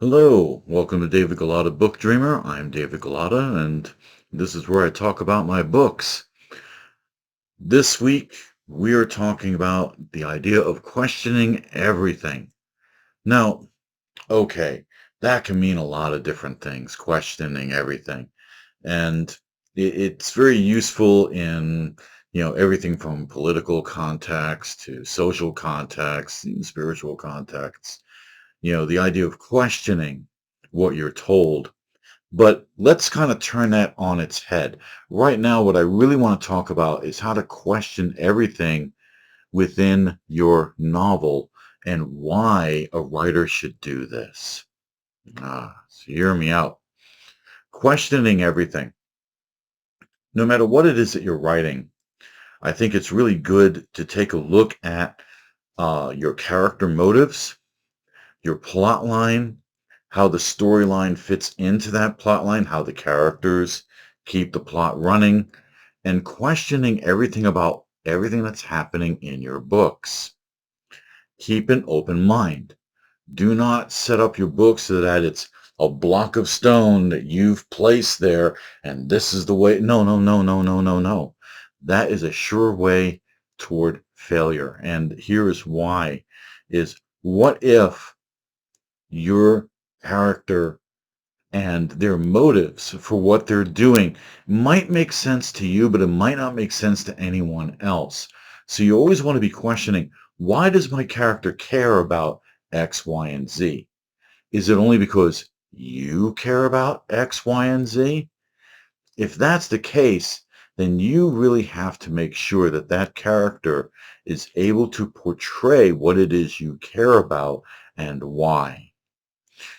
Hello, welcome to David Galata Book Dreamer. I'm David Galata, and this is where I talk about my books. This week, we are talking about the idea of questioning everything. Now, okay, that can mean a lot of different things, questioning everything. And it's very useful in, everything from political context to social context, even spiritual contexts. The idea of questioning what you're told. But let's kind of turn that on its head. Right now, what I really want to talk about is how to question everything within your novel and why a writer should do this. So hear me out. Questioning everything. No matter what it is that you're writing, I think it's really good to take a look at your character motives, your plot line, how the storyline fits into that plot line, how the characters keep the plot running, and questioning everything about everything that's happening in your books. Keep an open mind. Do not set up your book so that it's a block of stone that you've placed there and this is the way. No, no, no, no, no, no, no. That is a sure way toward failure. And here is why is what if your character and their motives for what they're doing might make sense to you, but it might not make sense to anyone else. So you always want to be questioning, why does my character care about X, Y, and Z? Is it only because you care about X, Y, and Z? If that's the case, then you really have to make sure that that character is able to portray what it is you care about and why.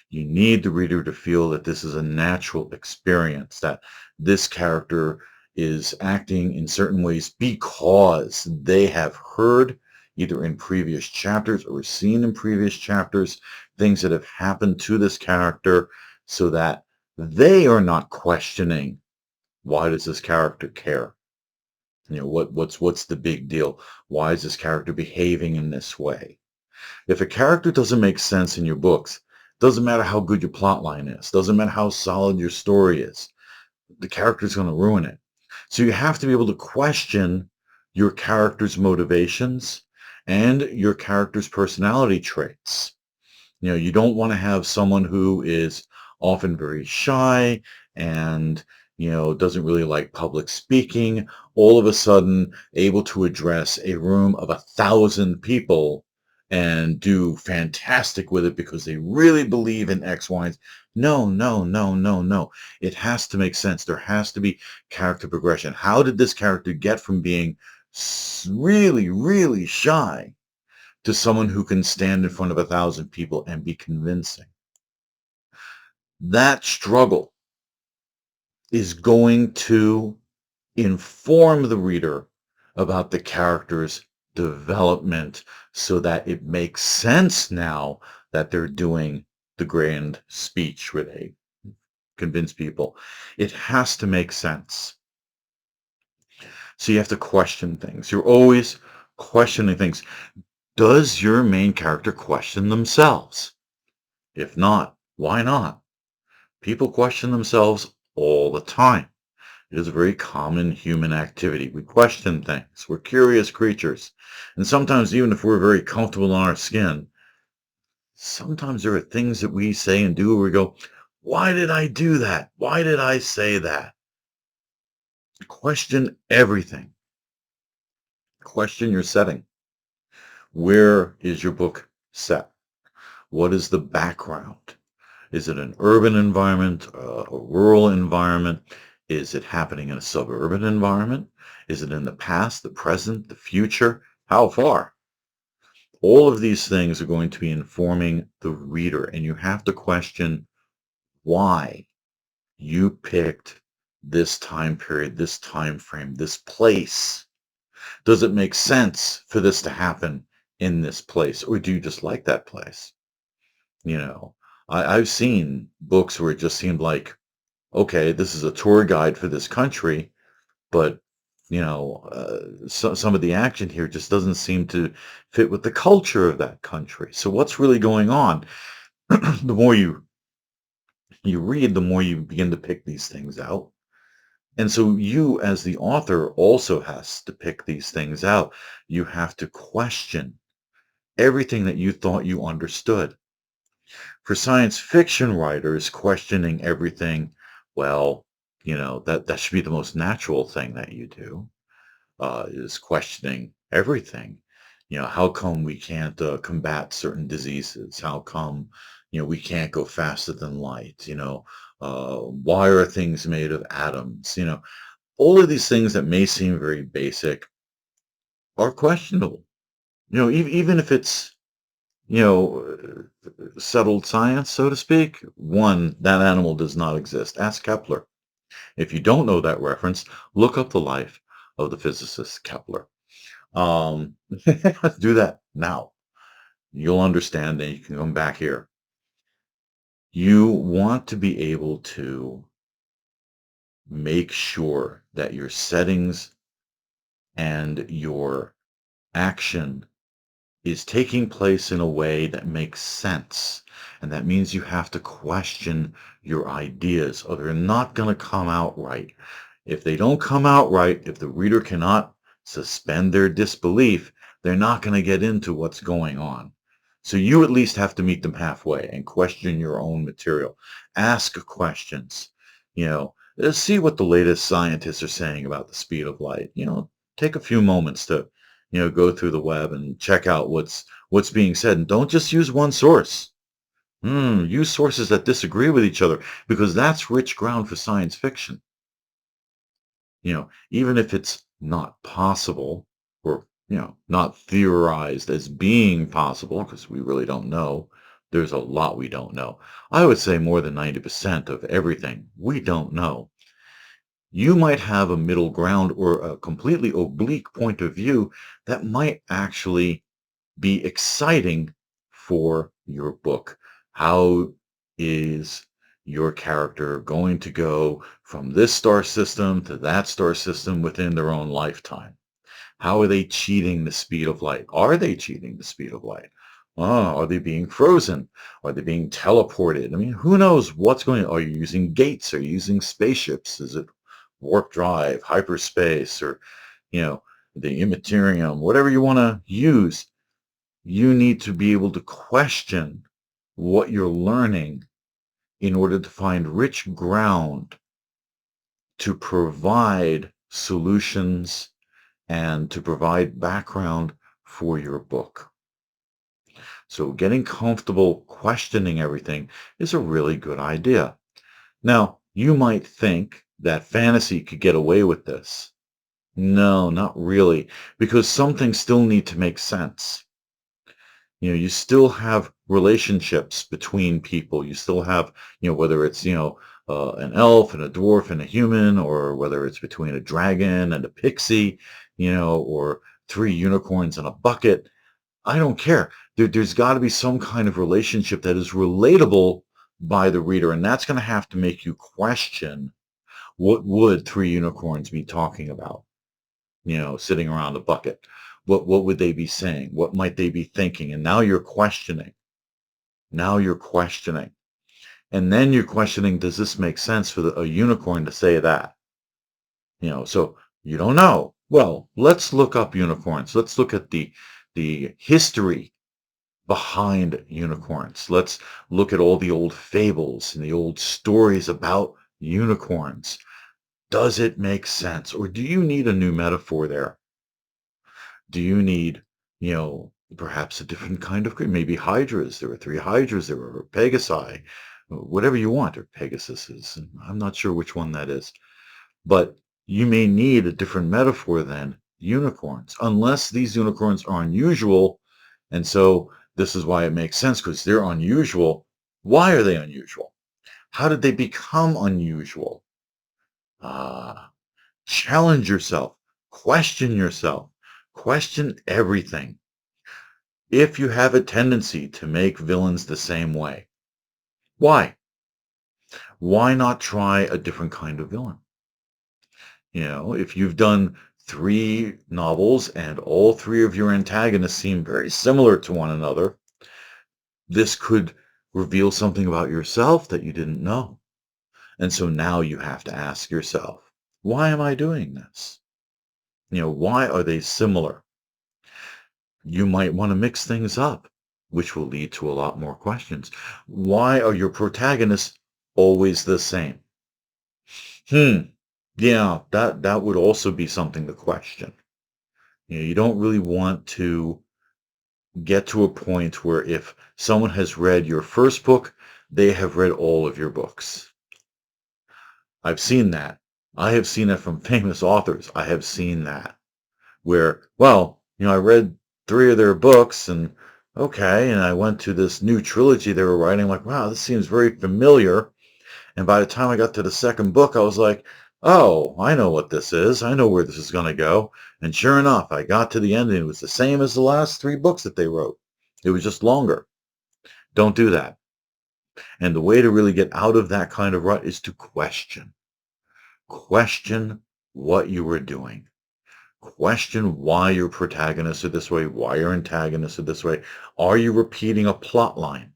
You need the reader to feel that this is a natural experience, that this character is acting in certain ways because they have heard either in previous chapters or seen in previous chapters things that have happened to this character so that they are not questioning, why does this character care? What's the big deal? Why is this character behaving in this way? If a character doesn't make sense in your books, doesn't matter how good your plot line is, doesn't matter how solid your story is, the character's going to ruin it. So you have to be able to question your character's motivations and your character's personality traits. You don't want to have someone who is often very shy and, doesn't really like public speaking, all of a sudden able to address a room of 1,000 people and do fantastic with it because they really believe in X, Y, and Z. No, no, no, no, no. It has to make sense. There has to be character progression. How did this character get from being really, really shy to someone who can stand in front of 1,000 people and be convincing? That struggle is going to inform the reader about the character's development so that it makes sense now that they're doing the grand speech where they convince people. It has to make sense. So you have to question things. You're always questioning things. Does your main character question themselves? If not, why not? People question themselves all the time. It is a very common human activity. We question things. We're curious creatures. And sometimes, even if we're very comfortable in our skin, sometimes there are things that we say and do where we go, why did I do that? Why did I say that? Question everything. Question your setting. Where is your book set? What is the background? Is it an urban environment, a rural environment? Is it happening in a suburban environment? Is it in the past, the present, the future? How far? All of these things are going to be informing the reader, and you have to question why you picked this time period, this time frame, this place. Does it make sense for this to happen in this place, or do you just like that place? You know, I've seen books where it just seemed like, okay, this is a tour guide for this country, but some of the action here just doesn't seem to fit with the culture of that country. So what's really going on? The more you you read, the more you begin to pick these things out. And so you, as the author, also has to pick these things out. You have to question everything that you thought you understood. For science fiction writers, questioning everything, well, that should be the most natural thing that you do, is questioning everything. How come we can't combat certain diseases? How come, we can't go faster than light? Why are things made of atoms? All of these things that may seem very basic are questionable. Even if it's, settled science, so to speak. One, that animal does not exist. Ask Kepler. If you don't know that reference, look up the life of the physicist Kepler. Um, do that now. You'll understand, and you can come back here. You want to be able to make sure that your settings and your action is taking place in a way that makes sense. And that means you have to question your ideas, or they're not going to come out right. If they don't come out right, if the reader cannot suspend their disbelief, they're not going to get into what's going on. So you at least have to meet them halfway and question your own material. Ask questions. See what the latest scientists are saying about the speed of light. Take a few moments to go through the web and check out what's being said. And don't just use one source. Use sources that disagree with each other, because that's rich ground for science fiction. Even if it's not possible, or, not theorized as being possible, because we really don't know. There's a lot we don't know. I would say more than 90% of everything we don't know. You might have a middle ground or a completely oblique point of view that might actually be exciting for your book. How is your character going to go from this star system to that star system within their own lifetime? How are they cheating the speed of light? Are they cheating the speed of light? Are they being frozen? Are they being teleported? I mean, who knows what's going on? Are you using gates? Are you using spaceships? Is it warp drive, hyperspace, or, the immaterium, whatever you want to use? You need to be able to question what you're learning in order to find rich ground to provide solutions and to provide background for your book. So getting comfortable questioning everything is a really good idea. Now, you might think that fantasy could get away with this. No, not really, because some things still need to make sense. You still have relationships between people. You still have, whether it's, an elf and a dwarf and a human, or whether it's between a dragon and a pixie, or three unicorns and a bucket. I don't care. There's got to be some kind of relationship that is relatable by the reader, and that's going to have to make you question, what would three unicorns be talking about, sitting around a bucket? What would they be saying? What might they be thinking? And now you're questioning. Now you're questioning. And then you're questioning, does this make sense for a unicorn to say that? So you don't know. Well, let's look up unicorns. Let's look at the history behind unicorns. Let's look at all the old fables and the old stories about unicorns. Does it make sense? Or do you need a new metaphor there? Do you need, perhaps a different kind of creature? Maybe hydras. There were three hydras. There were pegasi. Whatever you want, or pegasuses. I'm not sure which one that is. But you may need a different metaphor than unicorns, unless these unicorns are unusual. And so this is why it makes sense, because they're unusual. Why are they unusual? How did they become unusual? Ah, challenge yourself. Question yourself. Question everything. If you have a tendency to make villains the same way, why? Why not try a different kind of villain? If you've done three novels and all three of your antagonists seem very similar to one another, this could reveal something about yourself that you didn't know. And so now you have to ask yourself, why am I doing this? Why are they similar? You might want to mix things up, which will lead to a lot more questions. Why are your protagonists always the same? Yeah, that would also be something to question. You don't really want to get to a point where if someone has read your first book, they have read all of your books. I've seen that. I have seen that from famous authors. I have seen that where, well, I read 3 of their books and okay, and I went to this new trilogy they were writing, like, wow, this seems very familiar. And by the time I got to the second book, I was like, oh, I know what this is. I know where this is going to go. And sure enough, I got to the end and it was the same as the last 3 books that they wrote. It was just longer. Don't do that. And the way to really get out of that kind of rut is to question. Question what you were doing. Question why your protagonists are this way, why your antagonists are this way. Are you repeating a plot line?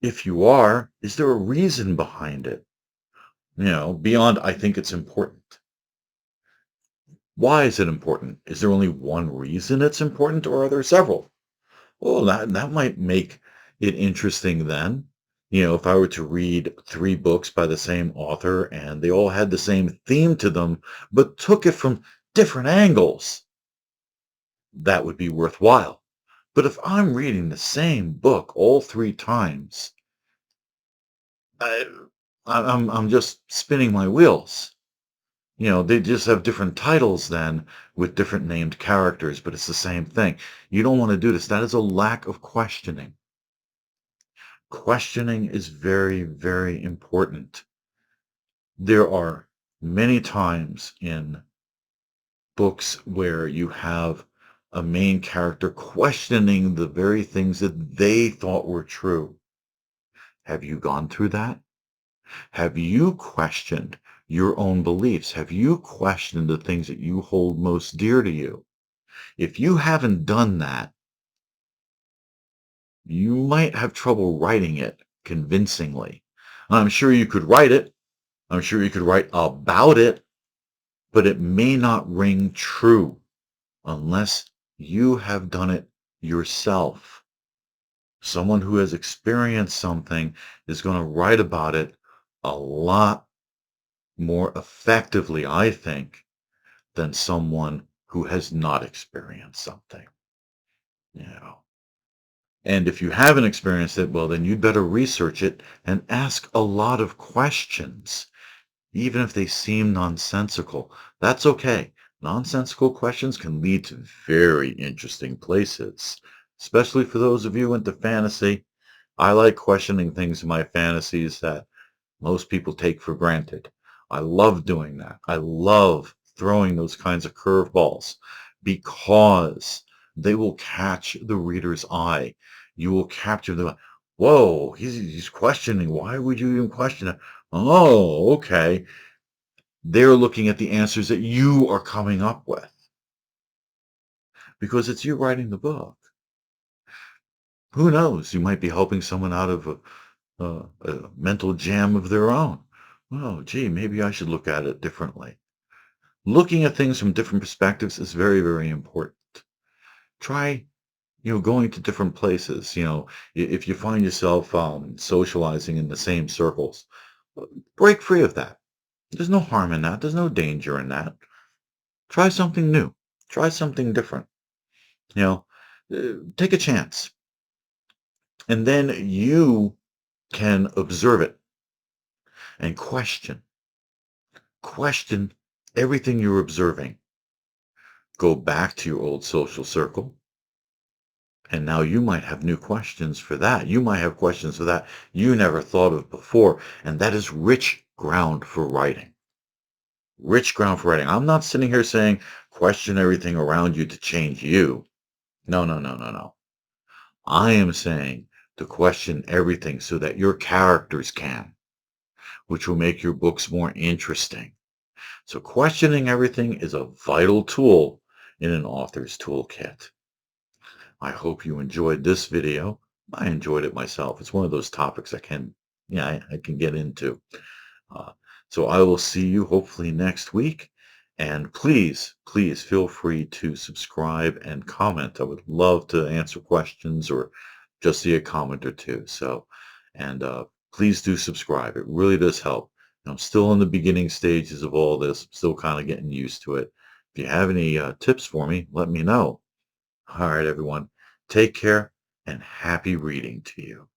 If you are, is there a reason behind it? Beyond, I think it's important. Why is it important? Is there only one reason it's important, or are there several? Well, that might make it interesting then. If I were to read 3 books by the same author and they all had the same theme to them, but took it from different angles, that would be worthwhile. But if I'm reading the same book all 3 times, I, I'm just spinning my wheels. They just have different titles then with different named characters, but it's the same thing. You don't want to do this. That is a lack of questioning. Questioning is very, very important. There are many times in books where you have a main character questioning the very things that they thought were true. Have you gone through that? Have you questioned your own beliefs? Have you questioned the things that you hold most dear to you? If you haven't done that, you might have trouble writing it convincingly. I'm sure you could write it. I'm sure you could write about it, but it may not ring true unless you have done it yourself. Someone who has experienced something is going to write about it a lot more effectively, I think, than someone who has not experienced something. You know. And if you haven't experienced it, well, then you'd better research it and ask a lot of questions, even if they seem nonsensical. That's okay. Nonsensical questions can lead to very interesting places, especially for those of you into fantasy. I like questioning things in my fantasies that most people take for granted. I love doing that. I love throwing those kinds of curveballs because they will catch the reader's eye. You will capture the, whoa, he's questioning. Why would you even question it? Oh, okay. They're looking at the answers that you are coming up with because it's you writing the book. Who knows? You might be helping someone out of a mental jam of their own. Oh, gee, maybe I should look at it differently. Looking at things from different perspectives is very, very important. Try, going to different places. If you find yourself socializing in the same circles, break free of that. There's no harm in that. There's no danger in that. Try something new. Try something different. Take a chance. And then you can observe it and question. Question everything you're observing. Go back to your old social circle. And now you might have new questions for that. You might have questions for that you never thought of before. And that is rich ground for writing. Rich ground for writing. I'm not sitting here saying question everything around you to change you. No, no, no, no, no. I am saying to question everything so that your characters can, which will make your books more interesting. So questioning everything is a vital tool in an author's toolkit. I hope you enjoyed this video. I enjoyed it myself. It's one of those topics I can get into. Uh, so I will see you hopefully next week. And please, please feel free to subscribe and comment. I would love to answer questions or just see a comment or two. And please do subscribe. It really does help. I'm still in the beginning stages of all this. I'm still kind of getting used to it. If you have any tips for me, let me know. All right, everyone. Take care and happy reading to you.